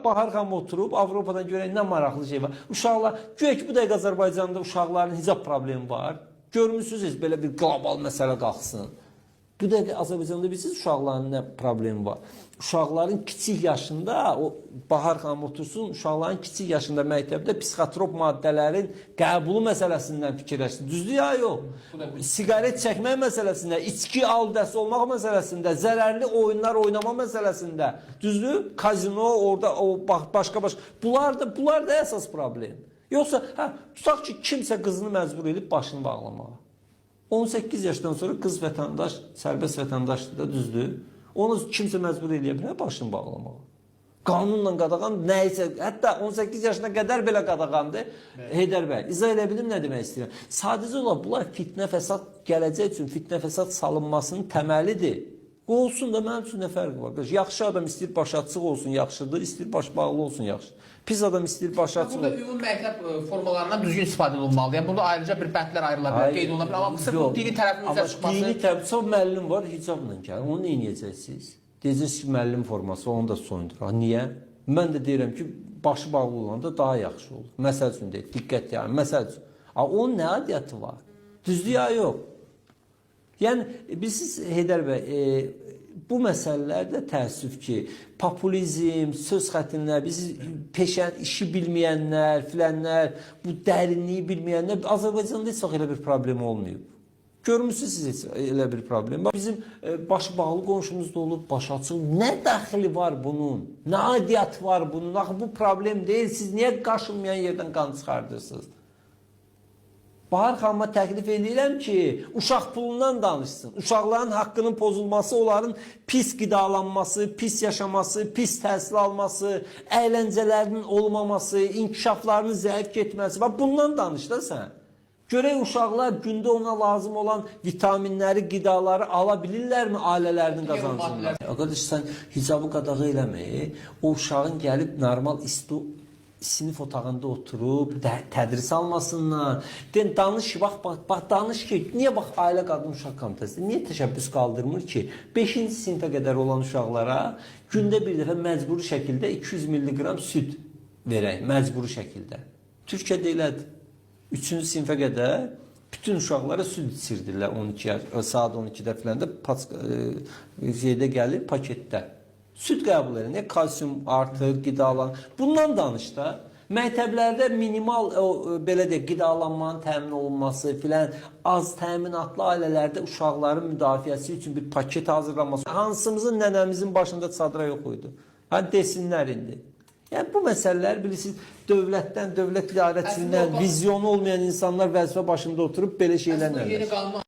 Bahar xanım oturub Avropadan görək nə maraqlı şey var. Uşaqlar, güya ki bu dəqiqə Azərbaycanda uşaqların hicab problemi var. Görmüsünüz belə bir qlobal məsələ qalxsın. Bu dəqiqə Azərbaycanda bilirsiniz uşaqların nə problemi var. Uşaqların kiçik yaşında, o Bahar xanım otursun, uşaqların kiçik yaşında məktəbdə psixotrop maddələrin qəbulu məsələsindən fikirləşsin. Düzdür ya yox? Siqaret çəkmək məsələsində, içki aldəsi olmaq məsələsində, zərərli oyunlar oynama məsələsində, düzdür? Kazino, orada o başqa. Bunlar da əsas problem. Yoxsa, tutaq ki, kimsə qızını məcbur edib başını bağlamağa. 18 yaşdan sonra qız vətəndaş, sərbəst vətəndaşdır da, düzdür? Onu kimsə məcbur edə bilər başını bağlamağa. Qanunla qadağan nəysə, hətta 18 yaşına qədər belə qadağandır. Heydər bəy, izah edə bilim nə demək istəyirəm. Sadəcə olaraq bunlar fitnə fəsad, gələcək üçün fitnə fəsad salınmasının təməlidir. Olsun da mənim üçün nə fərqi var? Yaxşı adam istəyir baş açıq olsun, yaxşıdır, istəyir baş bağlı olsun, yaxşı. Pis adam istəyir baş açıq olsun. Burada ümumi məktəb formalarından düzgün istifadə olunmalıdır. Yəni burada ayrıca bir bəndlər ayrıla bilər, qeyd oluna bilər. Amma sırf bu dini tərəfimizə çıxması... Dini tərəfimizə müəllim var, hicabla gəlir. Onu nə edəcəksiniz? Deyəcəksiniz ki, müəllim forması, onu da soyundur. Niyə? Mən də deyirəm ki, başı bağlı olanda daha yaxşı olur. Məsəl üçün deyək, diqqət yəni, məsəl üçün. Onun nə adiyyatı var? Düzdür ya yox? Yəni, bilirsiniz, Heydər bəy, bu məsələlərdə təəssüf ki, populizm, söz xətinlər, biz peşən işi bilməyənlər, filənlər, bu dərinliyi bilməyənlər, Azərbaycanda heç vaxt elə bir problem olmayıb. Görmüsünüz siz elə bir problem var. Bizim başı bağlı qonşumuzda olub, başı açıq. Nə dəxili var bunun? Nə adiyyatı var bunun? Axı bu problem deyil. Siz niyə qaşınmayan yerdən qan çıxardırsınız? Bahar xanıma təklif edirəm ki, uşaq pulundan danışsın. Uşaqların haqqının pozulması, onların pis qidalanması, pis yaşaması, pis təhsil alması, əyləncələrinin olmaması, inkişaflarının zəif getməsi. Bax, bundan danış da sən. Görək uşaqlar gündə ona lazım olan vitaminləri, qidaları ala bilirlərmi ailələrinin qazancından? Arkadaş, sən hicabı qadağı eləməyi, o uşağın gəlib normal sinif otağında oturub, tədris almasınlar. Danış ki, bax, danış ki, niyə bax, ailə qadın uşaq komitəsi, niyə təşəbbüs qaldırmır ki, 5-ci sinifə qədər olan uşaqlara gündə bir dəfə məcburi şəkildə 200 milliqram süd verək, məcburi şəkildə. Türkiyədə elədir. 3-cü sinifə qədər bütün uşaqlara süd içirdirlər saat 12-də filan da şeydə gəlir paketdə. Süd qəbul edin, kalsium artır, qidalan. Bundan danış da. Məktəblərdə minimal belə deyək, qidalanmanın təmin olunması filan, az təminatlı ailələrdə uşaqların müdafiəsi üçün bir paket hazırlanması. Hansımızın nənəmizin başında çadıra yox idi. Hani desinlər indi. Yəni bu məsələlər bilirsiniz, dövlətdən, dövlət idarəçiliyindən vizyonu olmayan insanlar vəzifə başında oturub belə şeylərlə.